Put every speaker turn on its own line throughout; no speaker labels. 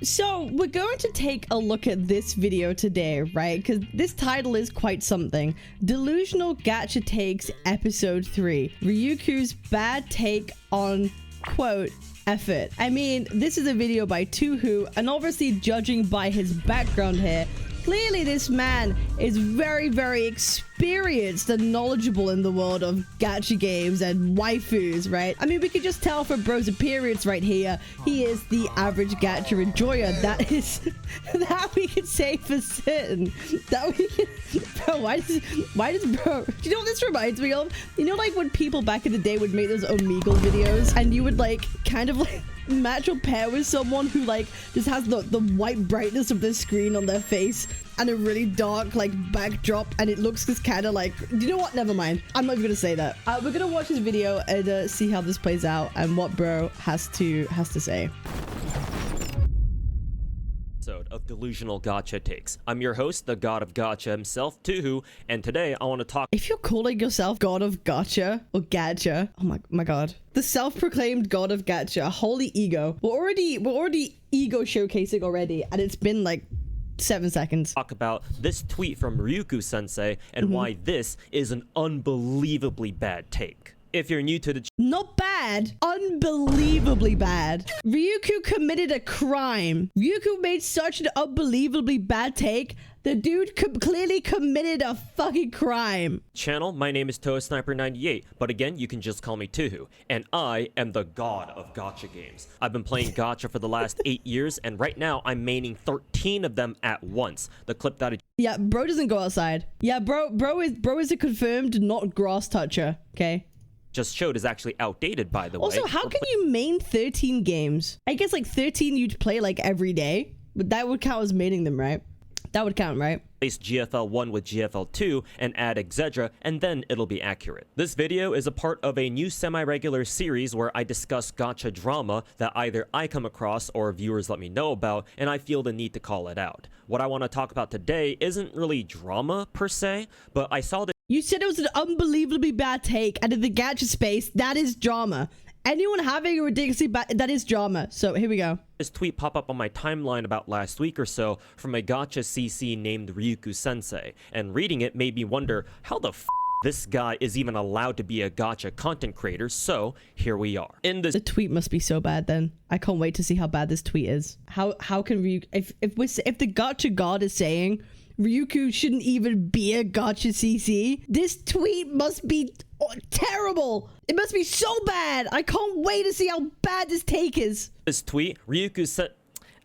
So we're going to take a look at this video today, right? Because this title is quite something. Delusional Gacha Takes Episode 3. Ryuuku's bad take on, quote, effort. I mean, this is a video by Tuhu, and obviously judging by his background here, clearly this man is very, very experienced and knowledgeable in the world of gacha games and waifus, right? I mean, we can just tell from bro's appearance right here, he is the average gacha enjoyer. That is, that we can say for certain. That we can, bro, why does bro, do you know what this reminds me of? You know, like when people back in the day would make those Omegle videos and you would like, kind of like, match or pair with someone who like just has the white brightness of the screen on their face and a really dark like backdrop, and it looks just kind of like, do you know what, never mind, I'm not even gonna say that. We're gonna watch this video and see how this plays out and what bro has to say.
Of Delusional Gacha Takes. I'm your host, the god of gacha himself, Tuhu, and today I want to talk—
If you're calling yourself god of gacha or gacha, oh my god, the self-proclaimed god of gacha, holy ego. We're already ego showcasing already, and it's been like 7 seconds.
Talk about this tweet from Ryuuku Sensei and why this is an unbelievably bad take. If you're new to the—
Not bad, unbelievably bad. Ryuuku committed a crime. Ryuuku made such an unbelievably bad take. The dude clearly committed a fucking crime.
Channel, my name is ToaSniper98, but again, you can just call me Tuhu, and I am the god of gacha games. I've been playing gacha for the last 8 years, and right now I'm maining 13 of them at once. The clip that—
Yeah, bro doesn't go outside. Yeah, bro is a confirmed not grass toucher, okay?
Just showed is actually outdated, by the way.
Also, how can you main 13 games? I guess like 13 you'd play like every day, but that would count as maining them, right? That would count, right?
Replace GFL 1 with GFL 2 and add etc, and then it'll be accurate. This video is a part of a new semi-regular series where I discuss gacha drama that either I come across or viewers let me know about, and I feel the need to call it out. What I want to talk about today isn't really drama per se, but I saw that—
You said it was an unbelievably bad take, and in the gacha space, that is drama. Anyone having a ridiculously bad— that is drama. So here we go.
This tweet pop up on my timeline about last week or so from a gacha CC named Ryuuku Sensei, and reading it made me wonder how the f this guy is even allowed to be a gacha content creator. So here we are. In this—
The tweet must be so bad then. I can't wait to see how bad this tweet is. How can Ryuuku— if the gacha god is saying Ryuuku shouldn't even be a gacha CC, this tweet must be terrible. It must be so bad. I can't wait to see how bad this take is.
This tweet, Ryuuku said—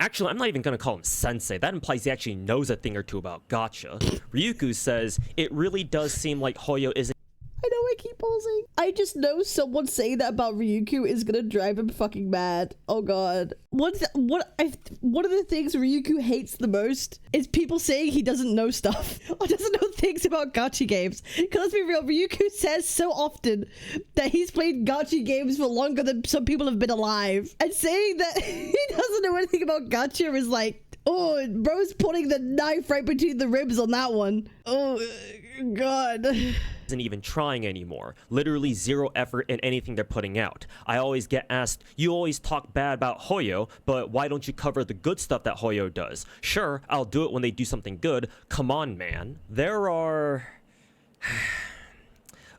Actually, I'm not even going to call him Sensei. That implies he actually knows a thing or two about gacha. Ryuuku says, it really does seem like Hoyo isn't—
I know I keep pausing. I just know someone saying that about Ryuuku is gonna drive him fucking mad. Oh god. One of the things Ryuuku hates the most is people saying he doesn't know stuff or doesn't know things about gacha games. Because let's be real, Ryuuku says so often that he's played gacha games for longer than some people have been alive. And saying that he doesn't know anything about gacha is like, oh, bro's putting the knife right between the ribs on that one. Oh god.
Isn't even trying anymore. Literally zero effort in anything they're putting out. I always get asked, you always talk bad about Hoyo, but why don't you cover the good stuff that Hoyo does? Sure, I'll do it when they do something good. Come on, man. There are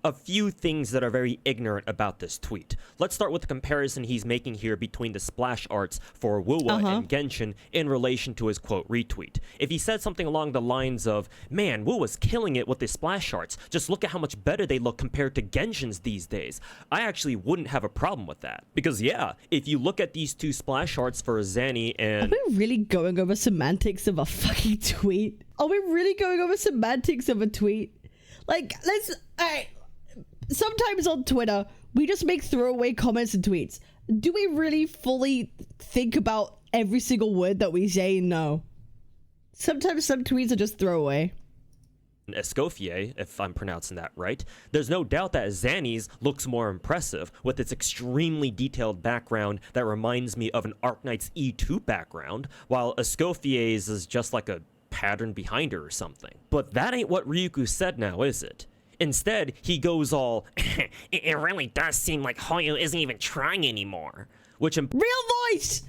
a few things that are very ignorant about this tweet. Let's start with the comparison he's making here between the splash arts for Wuwa and Genshin in relation to his quote retweet. If he said something along the lines of, man, Wuwa's killing it with the splash arts, just look at how much better they look compared to Genshin's these days, I actually wouldn't have a problem with that. Because yeah, if you look at these two splash arts for Zanny and—
Are we really going over semantics of a fucking tweet? Are we really going over semantics of a tweet? Like, let's— alright. Sometimes on Twitter, we just make throwaway comments and tweets. Do we really fully think about every single word that we say? No. Sometimes some tweets are just throwaway.
Escoffier, if I'm pronouncing that right, there's no doubt that Zanny's looks more impressive with its extremely detailed background that reminds me of an Arknight's E2 background, while Escoffier's is just like a pattern behind her or something. But that ain't what Ryuuku said now, is it? Instead, he goes all, it really does seem like Hoyo isn't even trying anymore. Which—
Real voice!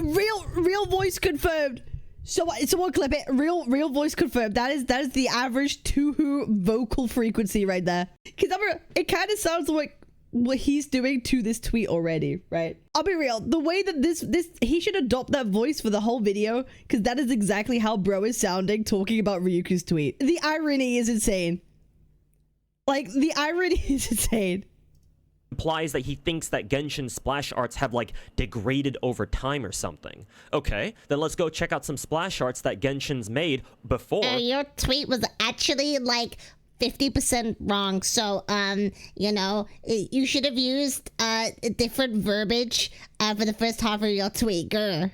real voice confirmed. Someone clip it. Real voice confirmed. That is the average Tuhu vocal frequency right there. Because it kind of sounds like what he's doing to this tweet already, right? I'll be real. The way that this he should adopt that voice for the whole video, because that is exactly how bro is sounding talking about Ryuku's tweet. The irony is insane. Like, the irony is insane.
Implies that he thinks that Genshin splash arts have like degraded over time or something. Okay, then let's go check out some splash arts that Genshin's made before.
Your tweet was actually like 50% wrong. So, you know, you should have used a different verbiage for the first half of your tweet, grr.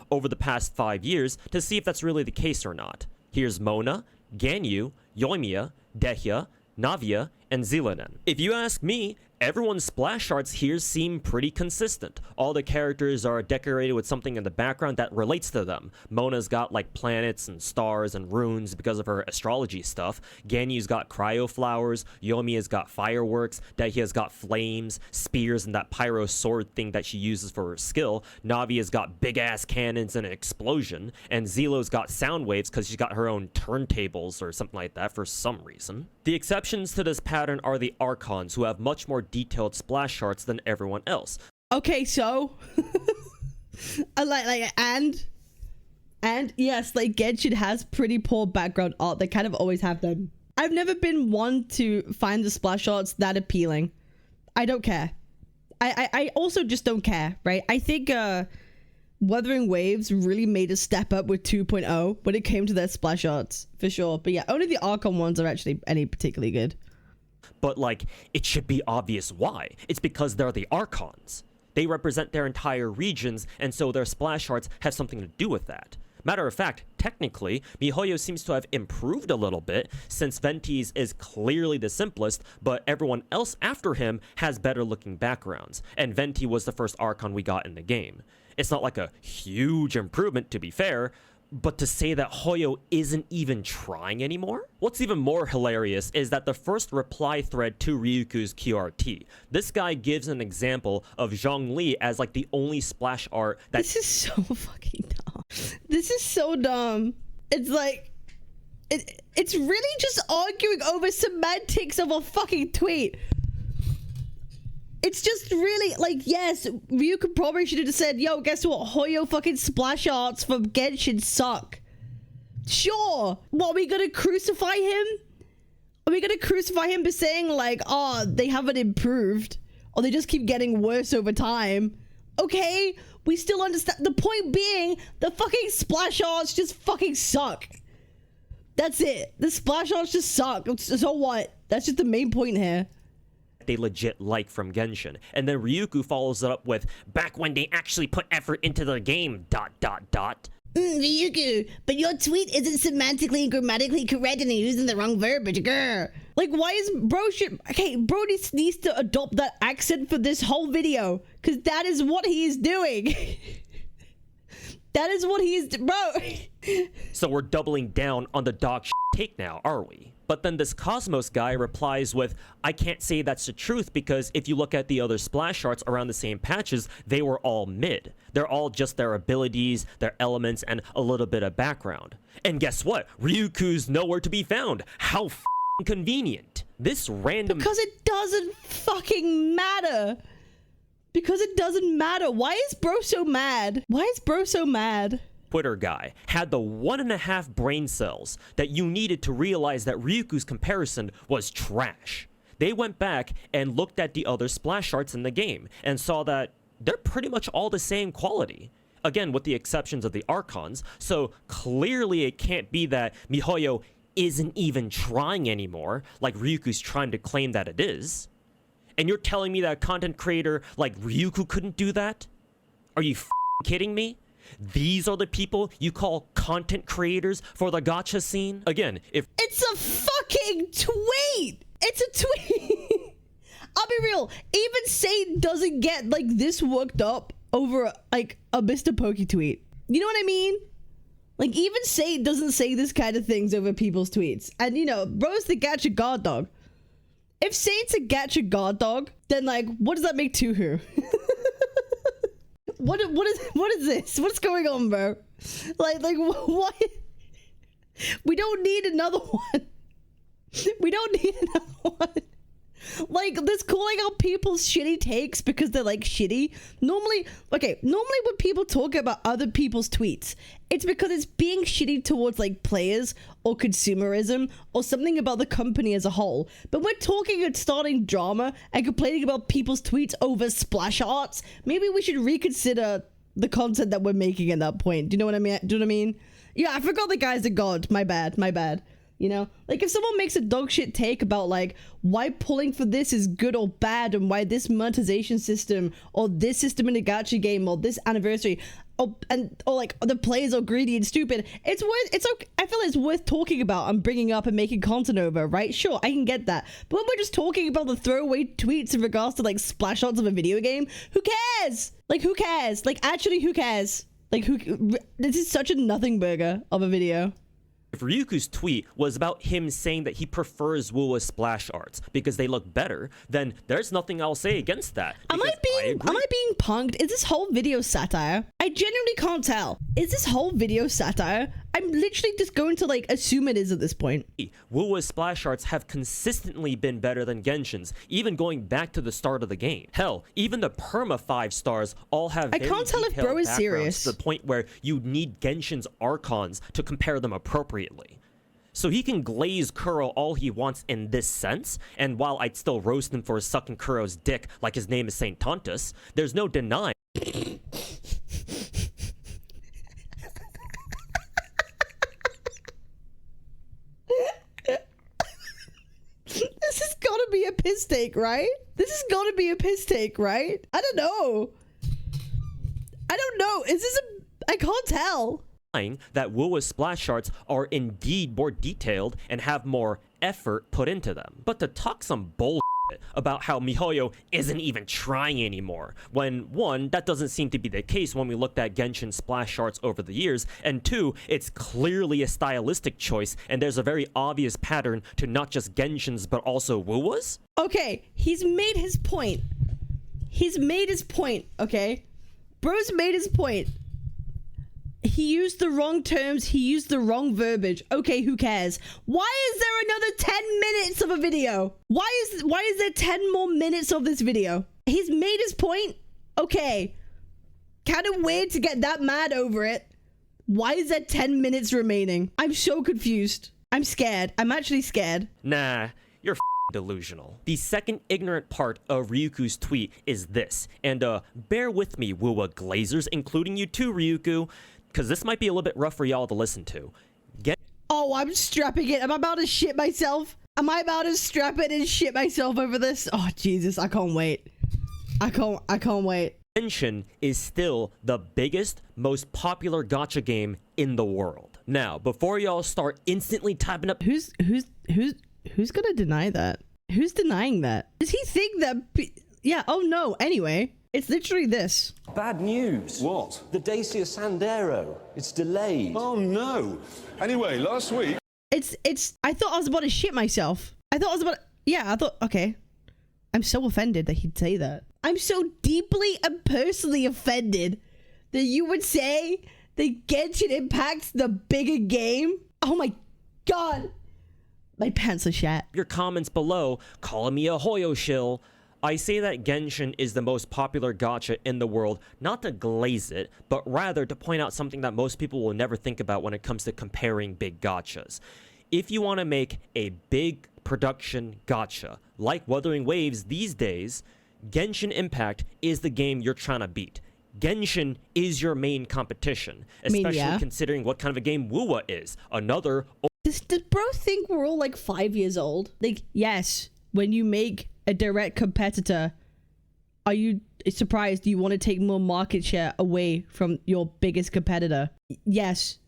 Over the past 5 years to see if that's really the case or not. Here's Mona, Ganyu, Yoimiya, Dehya, Navia, and Zilanen. If you ask me, everyone's splash arts here seem pretty consistent. All the characters are decorated with something in the background that relates to them. Mona's got like planets and stars and runes because of her astrology stuff. Ganyu's got cryo flowers. Yoimiya's got fireworks. Dehya's got flames, spears, and that pyro sword thing that she uses for her skill. Navia's got big ass cannons and an explosion. And Zilo's got sound waves because she's got her own turntables or something like that for some reason. The exceptions to this pattern are the Archons, who have much more detailed splash arts than everyone else.
Okay, so and yes, like Genshin has pretty poor background art. They kind of always have them. I've never been one to find the splash arts that appealing. I don't care. I also just don't care, right? I think Wuthering Waves really made a step up with 2.0 when it came to their splash arts, for sure. But yeah, only the Archon ones are actually any particularly good.
But like, it should be obvious why. It's because they're the Archons. They represent their entire regions, and so their splash arts have something to do with that. Matter of fact, technically, miHoYo seems to have improved a little bit, since Venti's is clearly the simplest, but everyone else after him has better looking backgrounds, and Venti was the first Archon we got in the game. It's not like a huge improvement, to be fair, but to say that Hoyo isn't even trying anymore? What's even more hilarious is that the first reply thread to Ryuku's QRT, this guy gives an example of Zhongli as like the only splash art that—
This is so fucking dumb. This is so dumb. It's like, it's really just arguing over semantics of a fucking tweet. It's just really, like, yes, Ryuku probably should have just said, yo, guess what? Hoyo fucking splash arts from Genshin suck. Sure. What, are we gonna crucify him? Are we gonna crucify him by saying, like, oh, they haven't improved, or they just keep getting worse over time? Okay, we still understand. The point being, the fucking splash arts just fucking suck. That's it. The splash arts just suck. So what? That's just the main point here.
They legit like from Genshin. And then Ryuku follows it up with, back when they actually put effort into the game, ...
Ryuku, but your tweet isn't semantically and grammatically correct and you're using the wrong verbiage, grr.
Like, why is bro shit? Okay, bro needs to adopt that accent for this whole video, because that is what he is doing. That is what he is, bro.
So we're doubling down on the dog shit take now, are we? But then this Cosmos guy replies with, I can't say that's the truth because if you look at the other splash arts around the same patches, they were all mid. They're all just their abilities, their elements, and a little bit of background. And guess what? Ryuku's nowhere to be found. How convenient. This random—
Because it doesn't fucking matter. Because it doesn't matter. Why is bro so mad? Why is bro so mad?
Twitter guy had the 1.5 brain cells that you needed to realize that Ryuku's comparison was trash. They went back and looked at the other splash arts in the game and saw that they're pretty much all the same quality. Again, with the exceptions of the Archons, so clearly it can't be that miHoYo isn't even trying anymore, like Ryuku's trying to claim that it is. And you're telling me that a content creator like Ryuku couldn't do that? Are you kidding me? These are the people you call content creators for the gacha scene? Again, if—
It's a fucking tweet! It's a tweet! I'll be real, even Satan doesn't get, like, this worked up over, like, a Mr. Pokey tweet. You know what I mean? Like, even Satan doesn't say this kind of things over people's tweets. And, you know, bro's the gacha god dog. If Saint's a gacha god dog, then, like, what does that make Tuhu? what is this? What's going on, bro? Like what? We don't need another one. We don't need another one. Like, this calling out people's shitty takes because they're like shitty. Normally when people talk about other people's tweets, it's because it's being shitty towards like players or consumerism or something about the company as a whole. But we're talking and starting drama and complaining about people's tweets over splash arts. Maybe we should reconsider the content that we're making at that point. Do you know what I mean? Do you know what I mean? Yeah, I forgot the guy's a god. My bad. You know, like if someone makes a dog shit take about like why pulling for this is good or bad and why this monetization system or this system in a gacha game or this anniversary or like the players are greedy and stupid, it's okay. I feel like it's worth talking about and bringing up and making content over, right? Sure, I can get that. But when we're just talking about the throwaway tweets in regards to like splash outs of a video game, who cares? Like who cares? Like actually who cares? Like this is such a nothing burger of a video.
If Ryuku's tweet was about him saying that he prefers Wuwa splash arts because they look better, then there's nothing I'll say against that.
Am I being punked? Is this whole video satire? I genuinely can't tell. Is this whole video satire? I'm literally just going to like assume it is at this point.
Wuwa's splash arts have consistently been better than Genshin's, even going back to the start of the game. Hell, even the perma 5 stars all have
I can't tell if bro is serious.
To the point where you need Genshin's archons to compare them appropriately. So he can glaze Kuro all he wants in this sense, and while I'd still roast him for sucking Kuro's dick like his name is Saint Tontus, there's no denying.
This has got to be a piss take, right? This has got to be a piss take, right? I don't know. Is this a... I can't tell.
That Wuwa's splash arts are indeed more detailed and have more effort put into them. But to talk some bullshit about how MiHoYo isn't even trying anymore, when one, that doesn't seem to be the case when we looked at Genshin splash arts over the years, and two, it's clearly a stylistic choice and there's a very obvious pattern to not just Genshin's but also Wuwa's?
Okay, he's made his point. Okay? Bro's made his point. He used the wrong terms. He used the wrong verbiage. Okay, who cares? Why is there another 10 minutes of a video? Why is there 10 more minutes of this video? He's made his point. Okay. Kind of weird to get that mad over it. Why is there 10 minutes remaining? I'm so confused. I'm scared. I'm actually scared.
Nah, you're delusional. The second ignorant part of Ryuku's tweet is this, and bear with me, Wuwa Glazers, including you too, Ryuku, because this might be a little bit rough for y'all to listen to.
Oh, I'm strapping it. Am I about to shit myself? Am I about to strap it and shit myself over this? Oh, Jesus, I can't wait. I can't wait.
Genshin is still the biggest, most popular gacha game in the world. Now, before y'all start instantly typing up...
Who's gonna deny that? Who's denying that? Does he think that... Yeah, oh no, anyway. It's literally this.
Bad news.
What?
The Dacia Sandero. It's delayed.
Oh no. Anyway, last week...
I thought I was about to shit myself. Okay. I'm so offended that he'd say that. I'm so deeply and personally offended that you would say that Genshin Impact's the bigger game. Oh my god. My pants are shat.
Your comments below calling me a Hoyo shill. I say that Genshin is the most popular gacha in the world, not to glaze it, but rather to point out something that most people will never think about when it comes to comparing big gachas. If you want to make a big production gacha, like Wuthering Waves these days, Genshin Impact is the game you're trying to beat. Genshin is your main competition, especially considering what kind of a game Wuwa is. Another...
Does bro think we're all like 5 years old? Like, yes, when you make a direct competitor, are you surprised you want to take more market share away from your biggest competitor? Yes.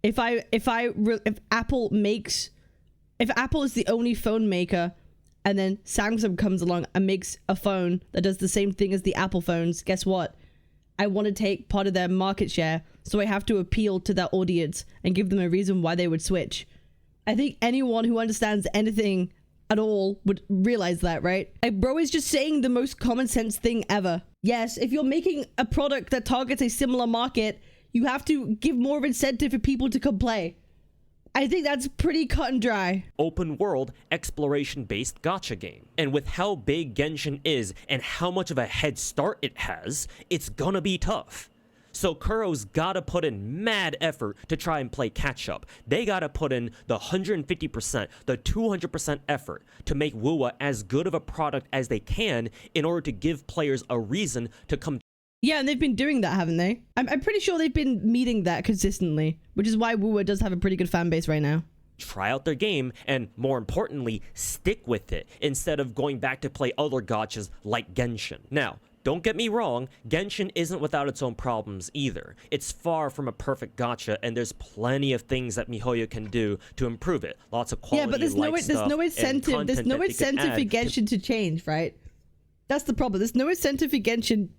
If Apple is the only phone maker and then Samsung comes along and makes a phone that does the same thing as the Apple phones, guess what? I want to take part of their market share, so I have to appeal to their audience and give them a reason why they would switch. I think anyone who understands anything at all would realize that, right? Like, bro is just saying the most common sense thing ever. Yes, if you're making a product that targets a similar market, you have to give more incentive for people to come play. I think that's pretty cut and dry.
Open world, exploration-based gacha game. And with how big Genshin is and how much of a head start it has, it's gonna be tough. So Kuro's gotta put in mad effort to try and play catch up. They gotta put in the 150%, the 200% effort to make Wuwa as good of a product as they can in order to give players a reason to come.
Yeah, and they've been doing that, haven't they? I'm pretty sure they've been meeting that consistently, which is why Wuwa does have a pretty good fan base right now.
Try out their game, and more importantly, stick with it, instead of going back to play other gachas like Genshin. Now, don't get me wrong, Genshin isn't without its own problems either. It's far from a perfect gacha, and there's plenty of things that MiHoYo can do to improve it. Lots of quality,
yeah, but there's no incentive. There's no incentive for Genshin to change, right? That's the problem. There's no incentive for Genshin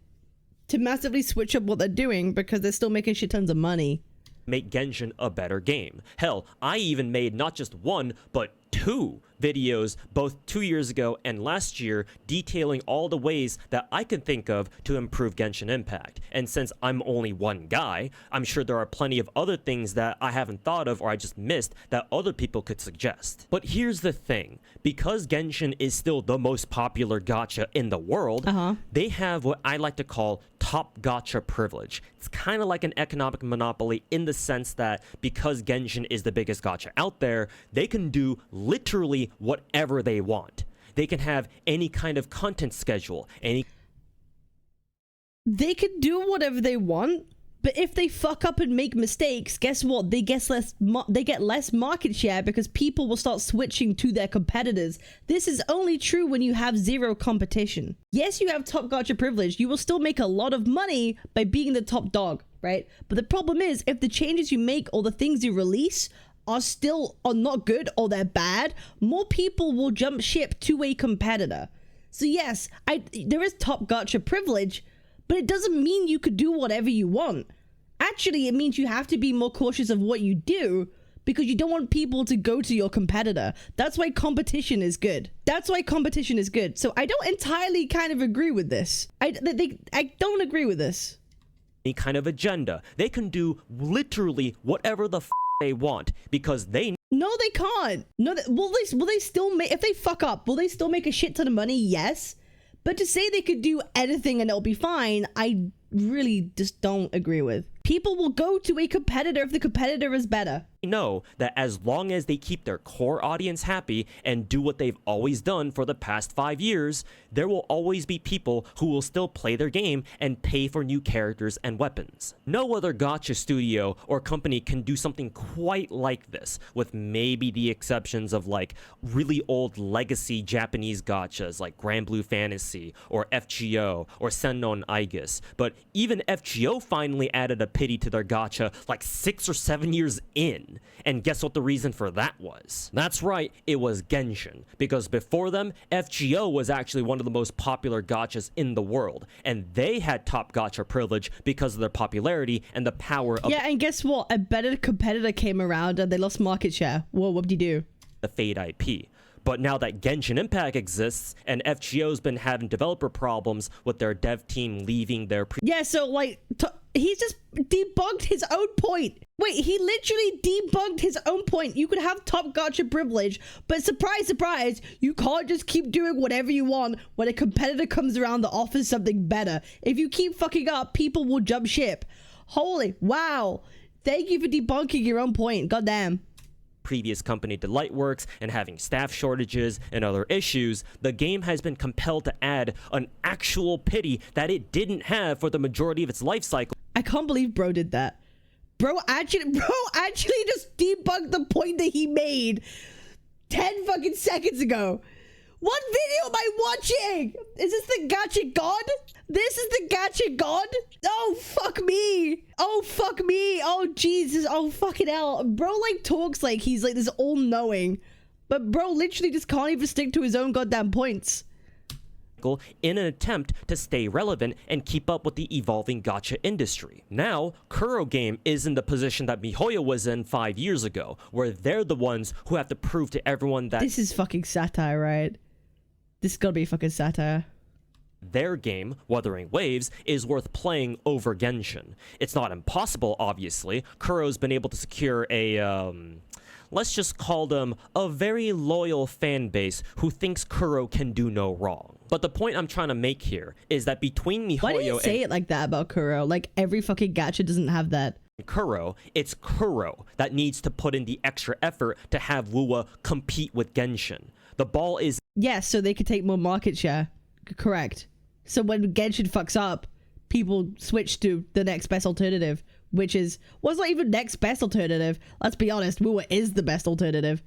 to massively switch up what they're doing because they're still making shit tons of money.
Make Genshin a better game. Hell, I even made not just one, but 2 videos, both 2 years ago and last year, detailing all the ways that I can think of to improve Genshin Impact. And since I'm only one guy, I'm sure there are plenty of other things that I haven't thought of or I just missed that other people could suggest. But here's the thing, because Genshin is still the most popular gacha in the world, they have what I like to call top gacha privilege. It's kind of like an economic monopoly in the sense that because Genshin is the biggest gacha out there, they can do literally whatever they want. They can have any kind of content schedule,
They can do whatever they want, but if they fuck up and make mistakes, guess what? They get less market share because people will start switching to their competitors. This is only true when you have zero competition. Yes, you have top gacha privilege. You will still make a lot of money by being the top dog, right? But the problem is, if the changes you make or the things you release are not good or they're bad, more people will jump ship to a competitor. So yes, there is top gacha privilege, but it doesn't mean you could do whatever you want. Actually, it means you have to be more cautious of what you do because you don't want people to go to your competitor. That's why competition is good. So I don't entirely kind of agree with this. I don't agree with this.
any kind of agenda. They can do literally whatever the they want because they
No, they can't. No, will they still make, if they fuck up, will they still make a shit ton of money? Yes. But to say they could do anything and it'll be fine, I really just don't agree with. People will go to a competitor if the competitor is better.
know that as long as they keep their core audience happy and do what they've always done for the past 5 years, there will always be people who will still play their game and pay for new characters and weapons. No other gacha studio or company can do something quite like this, with maybe the exceptions of like really old legacy Japanese gachas like Grand Blue Fantasy or FGO or Sennon Aegis. But even FGO finally added a pity to their gacha like 6 or 7 years in. And guess what the reason for that was? That's right, it was Genshin. Because before them, FGO was actually one of the most popular gachas in the world. And they had top gacha privilege because of their popularity and the power of...
Yeah, and guess what? A better competitor came around and they lost market share. Whoa, whoop-de-doo.
the Fade IP. But now that Genshin Impact exists, and FGO's been having developer problems with their dev team leaving their
Yeah, so like, he just debunked his own point. Wait, he literally debunked his own point. You could have top gacha privilege, but surprise, surprise, you can't just keep doing whatever you want when a competitor comes around that offers something better. If you keep fucking up, people will jump ship. Holy, wow. Thank you for debunking your own point. Goddamn.
previous company Delightworks and having staff shortages and other issues, the game has been compelled to add an actual pity that it didn't have for the majority of its life cycle.
I can't believe bro did that. Bro actually just debunked the point that he made 10 fucking seconds ago. What video am I watching? Is this the gacha god? This is the gacha god? Oh, fuck me. Oh, fuck me. Oh, Jesus. Oh, fucking hell. Bro, like, talks like he's, like, this all-knowing. But bro literally just can't even stick to his own goddamn points.
In an attempt to stay relevant and keep up with the evolving gacha industry. Now, Kuro Game is in the position that MiHoYo was in 5 years ago, where they're the ones who have to prove to everyone that...
This is fucking satire, right? This is gotta be fucking satire.
their game, Wuthering Waves, is worth playing over Genshin. It's not impossible, obviously. Kuro's been able to secure a, let's just call them a very loyal fan base who thinks Kuro can do no wrong. But the point I'm trying to make here is that between MiHoYo
Why do you say it like that about Kuro? Like every fucking gacha doesn't have that.
Kuro, it's Kuro that needs to put in the extra effort to have Wuwa compete with Genshin. The ball is...
Yes, so they could take more market share. Correct. So when Genshin fucks up, people switch to the next best alternative, which is... Well, it's not even next best alternative. Let's be honest, Wuwa is the best alternative.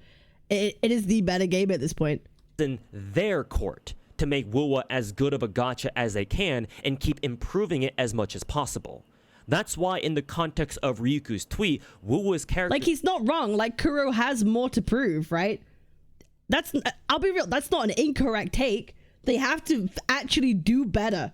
It is the better game at this point.
In their court to make Wuwa as good of a gacha as they can and keep improving it as much as possible. That's why in the context of Ryuku's tweet, Wuwa's character...
Like, he's not wrong. Like, Kuro has more to prove, right? I'll be real, that's not an incorrect take. They have to actually do better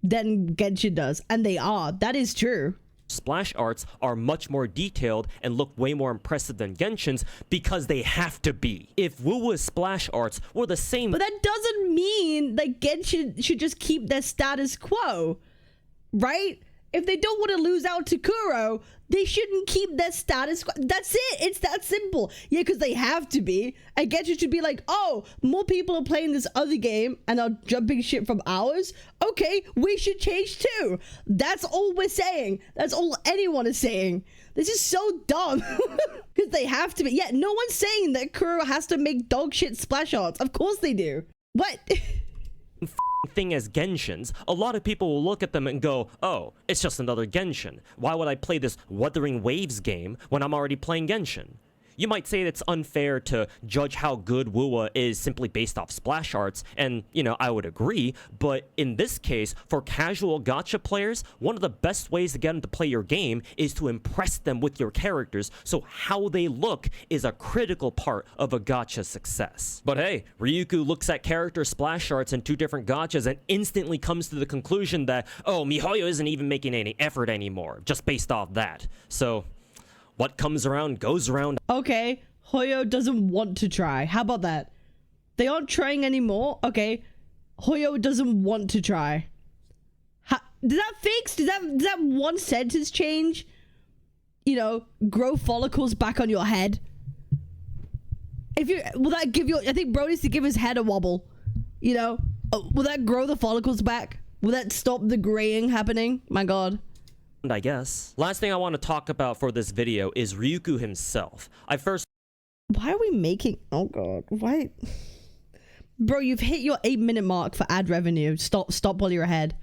than Genshin does, and they are. That is true.
Splash arts are much more detailed and look way more impressive than Genshin's because they have to be. If Wuwa's splash arts were the same...
But that doesn't mean that Genshin should just keep their status quo, right? If they don't want to lose out to Kuro, they shouldn't keep their status quo. That's it. It's that simple. Yeah, because they have to be. And Genshin should be like, oh, more people are playing this other game and are jumping shit from ours. Okay, we should change too. That's all we're saying. That's all anyone is saying. This is so dumb. Because they have to be. Yeah, no one's saying that Kuro has to make dog shit splash arts. Of course they do. What?
Thing as Genshin's, a lot of people will look at them and go, oh, it's just another Genshin. Why would I play this Wuthering Waves game when I'm already playing Genshin? You might say it's unfair to judge how good Wuwa is simply based off splash arts, and, you know, I would agree, but in this case, for casual gacha players, one of the best ways to get them to play your game is to impress them with your characters, so how they look is a critical part of a gacha success. But hey, Ryuuku looks at character splash arts in two different gachas and instantly comes to the conclusion that, oh, MiHoYo isn't even making any effort anymore, just based off that. So... what comes around goes around.
Okay, Hoyo doesn't want to try. How about that? They aren't trying anymore. Okay, Hoyo doesn't want to try. Does that fix? Does that one sentence change? You know, grow follicles back on your head. Will that give you? I think bro needs to give his head a wobble. You know, will that grow the follicles back? Will that stop the graying happening? My God.
I guess. Last thing I want to talk about for this video is Ryuuku himself.
Why are we making... Oh God. Why? Bro, you've hit your 8-minute mark for ad revenue. Stop while you're ahead.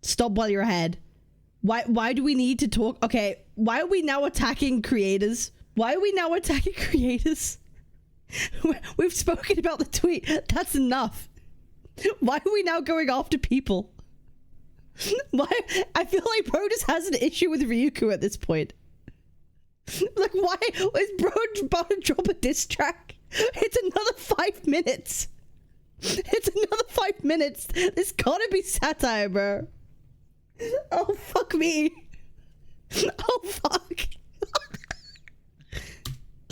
Stop while you're ahead. Why do we need to talk? Okay, why are we now attacking creators? Why are we now attacking creators? We've spoken about the tweet. That's enough. Why are we now going after people? Why? I feel like bro just has an issue with Ryuuku at this point. Like, why is bro about to drop a diss track? It's another 5 minutes. It's another 5 minutes. There's gotta be satire, bro. Oh, fuck me. Oh, fuck.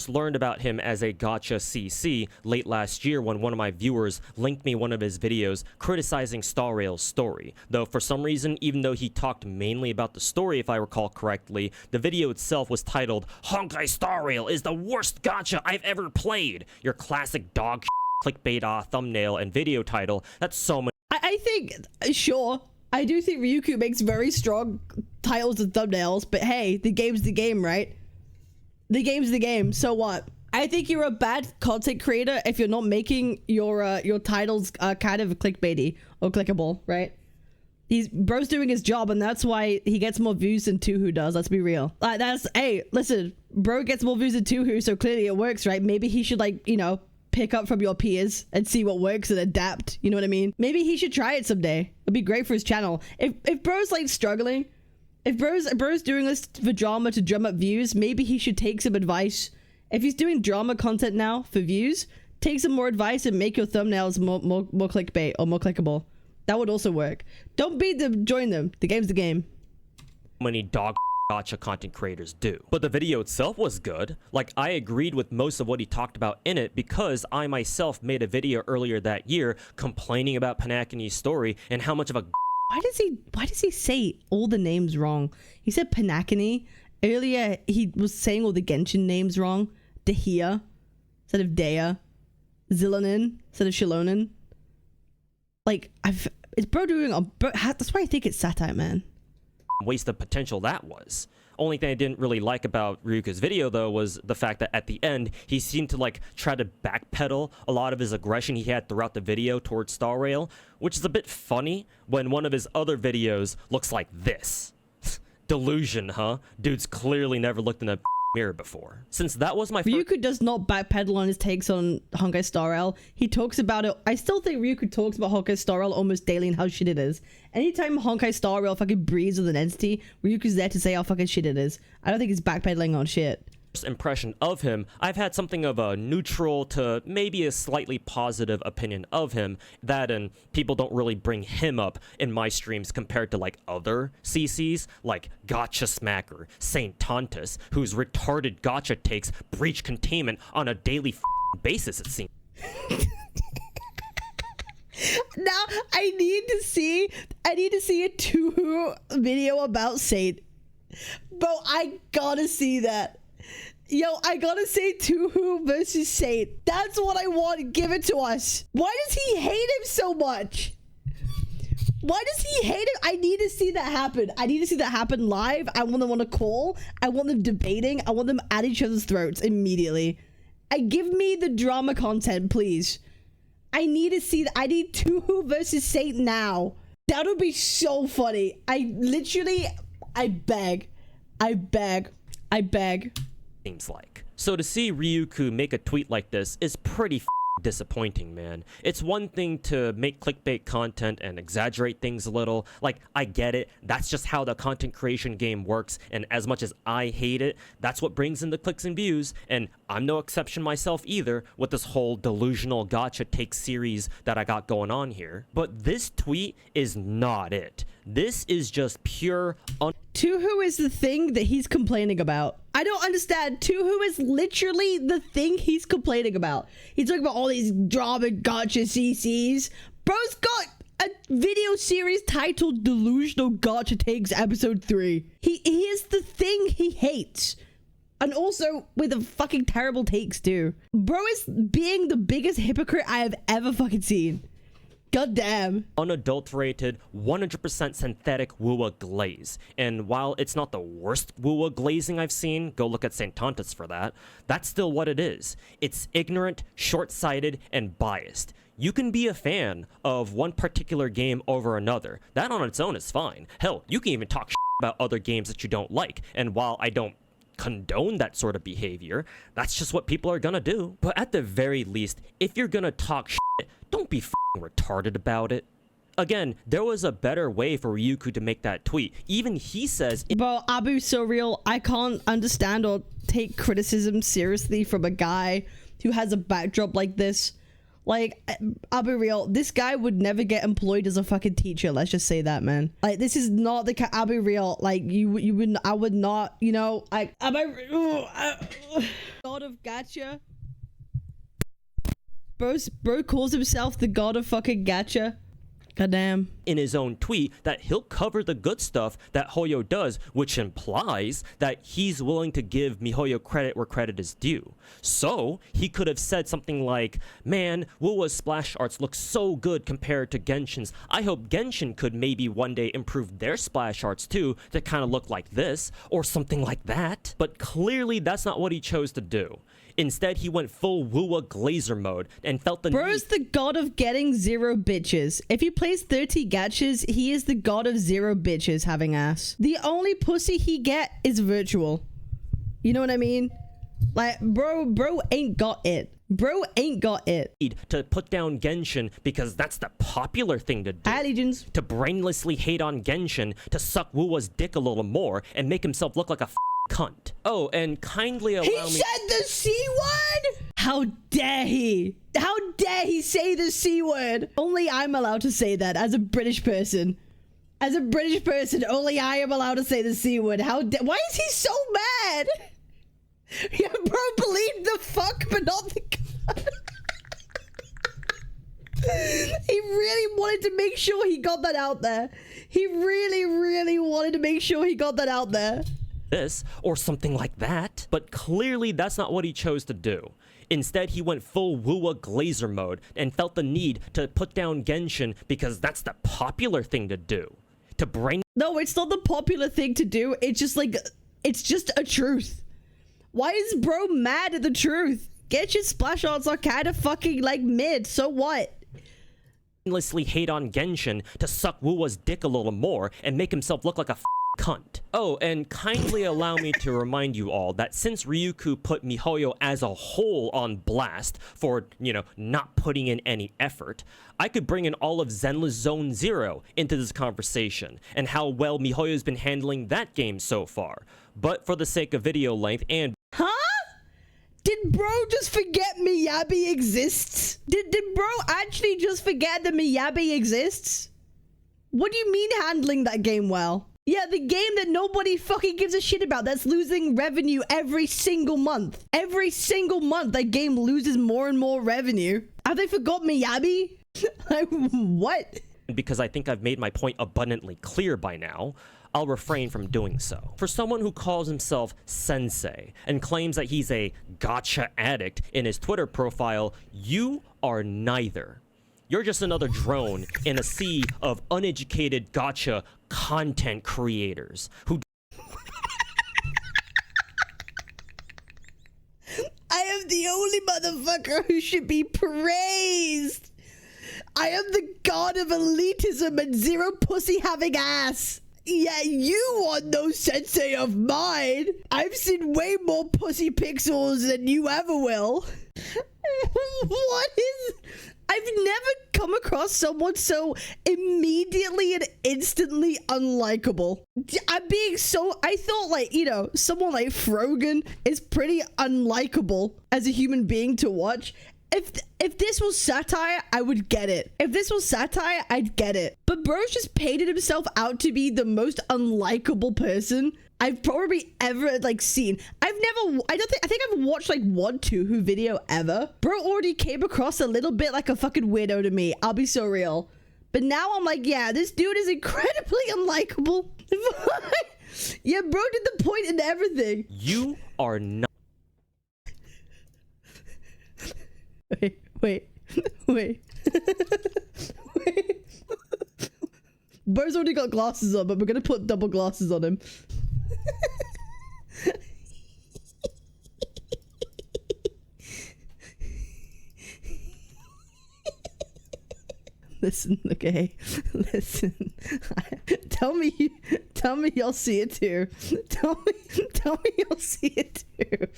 Learned about him as a gacha CC late last year when one of my viewers linked me one of his videos criticizing Star Rail's story. Though for some reason, even though he talked mainly about the story if I recall correctly, the video itself was titled "Honkai Star Rail is the worst gacha I've ever played." Your classic dog clickbait thumbnail and video title. That's so much.
I think, sure, I do think Ryuuku makes very strong titles and thumbnails, but hey, the game's the game, right? The game's the game, so what? I think you're a bad content creator if you're not making your titles kind of clickbaity or clickable, right? Bro's doing his job, and that's why he gets more views than Tuhu does. Let's be real. Hey, listen, bro gets more views than Tuhu, so clearly it works, right? Maybe he should, like, you know, pick up from your peers and see what works and adapt. You know what I mean? Maybe he should try it someday. It'd be great for his channel. If bro's like struggling. If bro's doing this for drama to drum up views, maybe he should take some advice. If he's doing drama content now for views, take some more advice and make your thumbnails more clickbait or more clickable. That would also work. Don't beat them, join them. The game's the game.
Many dog Gacha content creators do. But the video itself was good. Like, I agreed with most of what he talked about in it because I myself made a video earlier that year complaining about Panakini's story and how much of a
Why does he say all the names wrong? He said Panakini. Earlier, he was saying all the Genshin names wrong. Dehia instead of Dea. Zilonin instead of Shilonin. Like, it's bro doing a... That's why I think it's satire, man.
waste of potential that was. Only thing I didn't really like about Ryuuku's video, though, was the fact that at the end, he seemed to, like, try to backpedal a lot of his aggression he had throughout the video towards Star Rail, which is a bit funny when one of his other videos looks like this. Delusion, huh? Dude's clearly never looked in a mirror before. Since that was my
Ryuuku does not backpedal on his takes on Honkai Star Rail. He talks about it. I still think Ryuuku talks about Honkai Star Rail almost daily and how shit it is. Anytime Honkai Star Rail fucking breathes with an entity, Ryuku's there to say how fucking shit it is. I don't think he's backpedaling on shit.
Impression of him, I've had something of a neutral to maybe a slightly positive opinion of him. That and people don't really bring him up in my streams compared to like other CCs like Gacha Smacker, Saint Tontus, whose retarded gacha takes breach containment on a daily basis, it seems.
Now I need to see a Tuhu video about Saint. Bro, I gotta see that. Yo, I gotta say Tuhu versus Saint. That's what I want. Give it to us. Why does he hate him so much? Why does he hate him? I need to see that happen. I need to see that happen live. I want them on a call. I want them debating. I want them at each other's throats immediately. Give me the drama content, please. I need to see that. I need Tuhu versus Saint now. That would be so funny. I beg.
Seems like. So to see Ryuuku make a tweet like this is pretty disappointing, man. It's one thing to make clickbait content and exaggerate things a little. Like, I get it. That's just how the content creation game works. And as much as I hate it, that's what brings in the clicks and views. And I'm no exception myself either with this whole delusional gacha take series that I got going on here. But this tweet is not it. This is just pure
Tuhu is the thing that he's complaining about. I don't understand. Tuhu is literally the thing he's complaining about. He's talking about all these drama gacha CCs. Bro's got a video series titled Delusional Gacha Takes Episode 3. He is the thing he hates. And also with the fucking terrible takes too. Bro is being the biggest hypocrite I have ever fucking seen. God damn.
Unadulterated, 100% synthetic Wuwa glaze. And while it's not the worst Wuwa glazing I've seen, go look at Saint Tontus for that, that's still what it is. It's ignorant, short-sighted, and biased. You can be a fan of one particular game over another. That on its own is fine. Hell, you can even talk about other games that you don't like. And while I don't condone that sort of behavior, that's just what people are gonna do. But at the very least, if you're gonna talk don't be retarded about it. Again, there was a better way for Ryuuku to make that tweet. Even he says,
bro, Abu's so real. I can't understand or take criticism seriously from a guy who has a backdrop like this. Like, Abu Real, this guy would never get employed as a fucking teacher. Let's just say that, man. Like, this is not the Abu Real. Like, you wouldn't, I would not, you know, like, God of Gacha. Bro calls himself the god of fucking gacha. Goddamn.
In his own tweet that he'll cover the good stuff that Hoyo does, which implies that he's willing to give MiHoYo credit where credit is due. So he could have said something like, man, Wuwa's splash arts look so good compared to Genshin's. I hope Genshin could maybe one day improve their splash arts too to kind of look like this, or something like that. But clearly that's not what he chose to do. Instead, he went full Wuwa glazer mode and felt the
Bro's the god of getting 0 bitches. If he plays 30 gachas, he is the god of 0 bitches having ass. The only pussy he get is virtual. You know what I mean? Like, bro ain't got it. Bro ain't got it.
To put down Genshin because that's the popular thing to do.
Allegiance.
To brainlessly hate on Genshin, to suck Wuwa's dick a little more and make himself look like a cunt. Oh, and kindly allow me—
He said the C word? How dare he? How dare he say the C word? Only I'm allowed to say that as a British person. As a British person, only I am allowed to say the C word. Why is he so mad? Yeah, bro, believe the fuck, but not the God. He really wanted to make sure he got that out there. He really, really wanted to make sure he got that out there.
This or something like that. But clearly that's not what he chose to do. Instead, he went full Wuwa Glazer mode and felt the need to put down Genshin because that's the popular thing to do. To bring—
No, it's not the popular thing to do. It's just like, it's just a truth. Why is bro mad at the truth? Genshin splash arts are kind of fucking like mid, so what?
Endlessly hate on Genshin to suck Wuwa's dick a little more and make himself look like a cunt. Oh, and kindly allow me to remind you all that since Ryuuku put MiHoYo as a whole on blast for, not putting in any effort, I could bring in all of Zenless Zone Zero into this conversation and how well MiHoYo's been handling that game so far. But for the sake of video length and—
Huh? Did bro just forget Miyabi exists? Did bro actually just forget that Miyabi exists? What do you mean handling that game well? Yeah, the game that nobody fucking gives a shit about, that's losing revenue every single month. Every single month, that game loses more and more revenue. Have they forgot Miyabi? Like, what?
because I think I've made my point abundantly clear by now, I'll refrain from doing so. For someone who calls himself Sensei and claims that he's a gacha addict in his Twitter profile, you are neither. You're just another drone in a sea of uneducated gacha content creators who—
I am the only motherfucker who should be praised. I am the god of elitism and zero pussy having ass. Yeah, you are no sensei of mine. I've seen way more pussy pixels than you ever will. What is... I've never come across someone so immediately and instantly unlikable. I'm being so... I thought, like, you know, someone like Frogan is pretty unlikable as a human being to watch. If this was satire, I would get it. If this was satire, I'd get it. But bro's just painted himself out to be the most unlikable person I've probably ever, like, seen. I think I've watched, like, one Tuhu video ever. Bro already came across a little bit like a fucking weirdo to me. I'll be so real. But now I'm like, yeah, this dude is incredibly unlikable. Yeah, bro did the point and everything.
You are not—
Wait. Bro's already got glasses on, but we're gonna put double glasses on him. Listen, okay. Listen. Tell me you'll see it too. Tell me you'll see it too.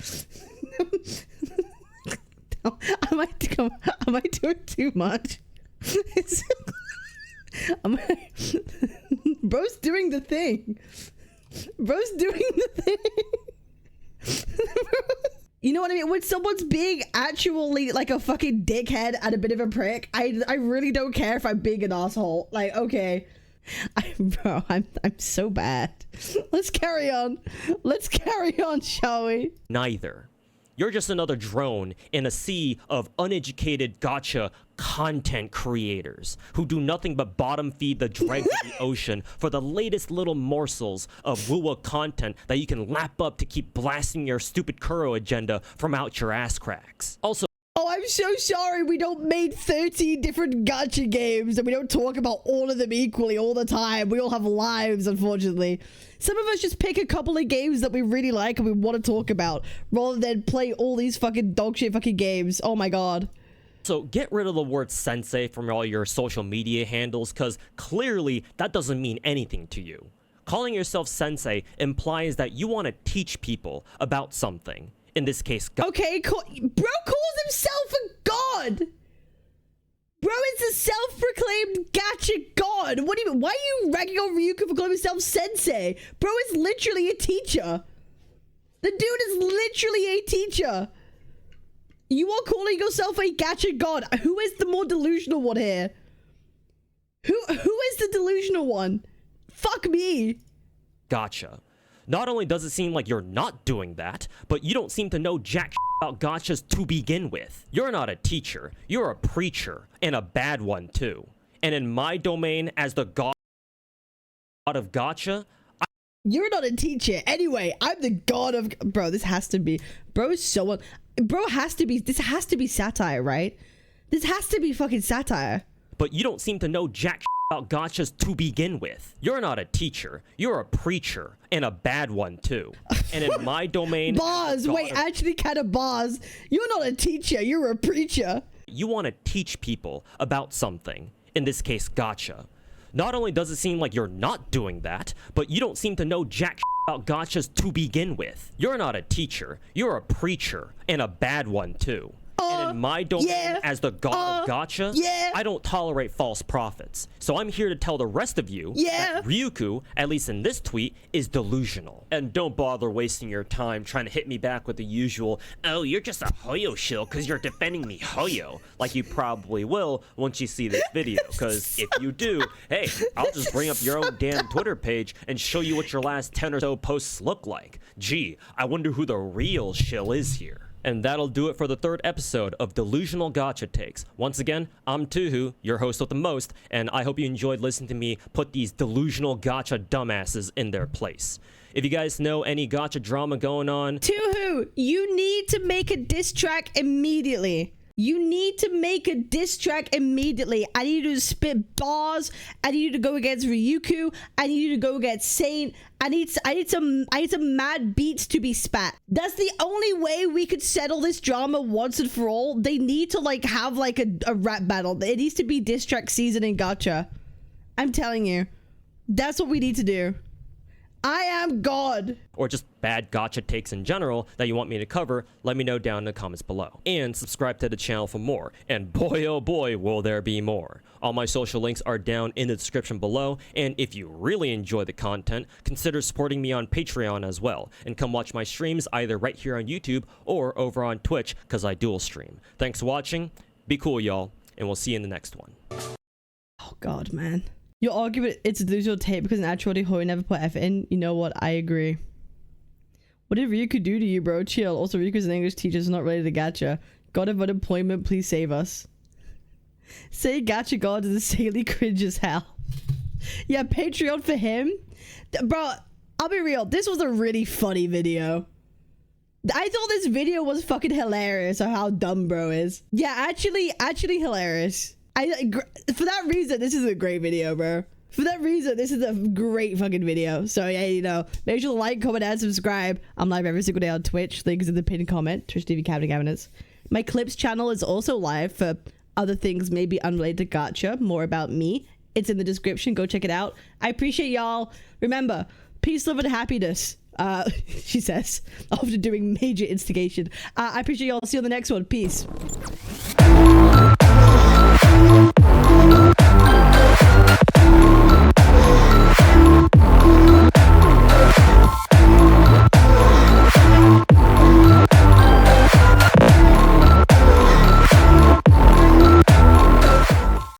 Am I doing too much? Bro's doing the thing. Bro's doing the thing. You know what I mean? When someone's being actually like a fucking dickhead and a bit of a prick, I really don't care if I'm being an asshole. Like, okay. Bro, I'm so bad. Let's carry on. Let's carry on, shall we?
neither. You're just another drone in a sea of uneducated gacha content creators who do nothing but bottom feed the dregs of the ocean for the latest little morsels of woo-woo content that you can lap up to keep blasting your stupid Kuro agenda from out your ass cracks. Also—
Oh, I'm so sorry we don't make 30 different gacha games and we don't talk about all of them equally all the time. We all have lives, unfortunately. Some of us just pick a couple of games that we really like and we want to talk about rather than play all these fucking dogshit fucking games. Oh my god.
So get rid of the word sensei from all your social media handles, because clearly that doesn't mean anything to you. Calling yourself sensei implies that you want to teach people about something. In this case,
okay, bro calls himself a god. Bro is a self-proclaimed gacha god. What do you mean? Why are you ragging on Ryuuku for calling himself sensei? Bro is literally a teacher. The dude is literally a teacher. You are calling yourself a gacha god. Who is the more delusional one here? Who is the delusional one? Fuck me.
Gacha. Not only does it seem like you're not doing that, but you don't seem to know jack about gachas to begin with. You're not a teacher, you're a preacher, and a bad one too. And in my domain as the god of gacha,
You're not a teacher. Anyway, I'm the god of... Bro, this has to be... Bro is so... Bro has to be... This has to be satire, right? This has to be fucking satire.
but you don't seem to know jack about gachas to begin with. You're not a teacher, you're a preacher, and a bad one too. And in my domain...
Bars! Wait, actually kind of bars. You're not a teacher, you're a preacher.
You want to teach people about something, in this case gacha. Not only does it seem like you're not doing that, but you don't seem to know jack about gachas to begin with. You're not a teacher, you're a preacher, and a bad one too. And in my domain as the god of gacha, I don't tolerate false prophets. So I'm here to tell the rest of you that Ryuuku, at least in this tweet, is delusional. And don't bother wasting your time trying to hit me back with the usual, oh, you're just a Hoyo shill because you're defending me Hoyo, like you probably will once you see this video. Because if you do, hey, I'll just bring up your own damn Twitter page and show you what your last 10 or so posts look like. Gee, I wonder who the real shill is here. And that'll do it for the third episode of Delusional Gacha Takes. Once again, I'm Tuhu, your host with the most, and I hope you enjoyed listening to me put these delusional gacha dumbasses in their place. If you guys know any gacha drama going on...
Tuhu, you need to make a diss track immediately. You need to make a diss track immediately. I need you to spit bars. I need you to go against Ryuuku. I need you to go against Saint. I need some mad beats to be spat. That's the only way we could settle this drama once and for all. They need to like have like a rap battle. It needs to be diss track season in gacha. I'm telling you, that's what we need to do. I am God.
Or just bad gacha takes in general that you want me to cover, let me know down in the comments below. And subscribe to the channel for more. And boy oh boy will there be more. All my social links are down in the description below, and if you really enjoy the content, consider supporting me on Patreon as well, and come watch my streams either right here on YouTube or over on Twitch, because I dual stream. Thanks for watching, be cool y'all, and we'll see you in the next one.
Oh god, man. Your argument, it's a delusional tape because naturally Hoi never put effort in. You know what? I agree. What did Ryuuku do to you, bro? Chill. Also, Ryuuku's an English teacher, so not related to gacha. God of unemployment, please save us. Say gacha god is insanely cringe as hell. Yeah, Patreon for him. Bro, I'll be real. This was a really funny video. I thought this video was fucking hilarious of how dumb bro is. Yeah, actually hilarious. For that reason, this is a great video, bro. For that reason, this is a great fucking video. So yeah, you know, make sure to like, comment, and subscribe. I'm live every single day on Twitch. Link is in the pinned comment. Twitch TV Cabinetz. My clips channel is also live for other things maybe unrelated to gacha, more about me. It's in the description. Go check it out. I appreciate y'all. Remember, peace, love, and happiness. She says, after doing major instigation. I appreciate y'all. See you on the next one. Peace.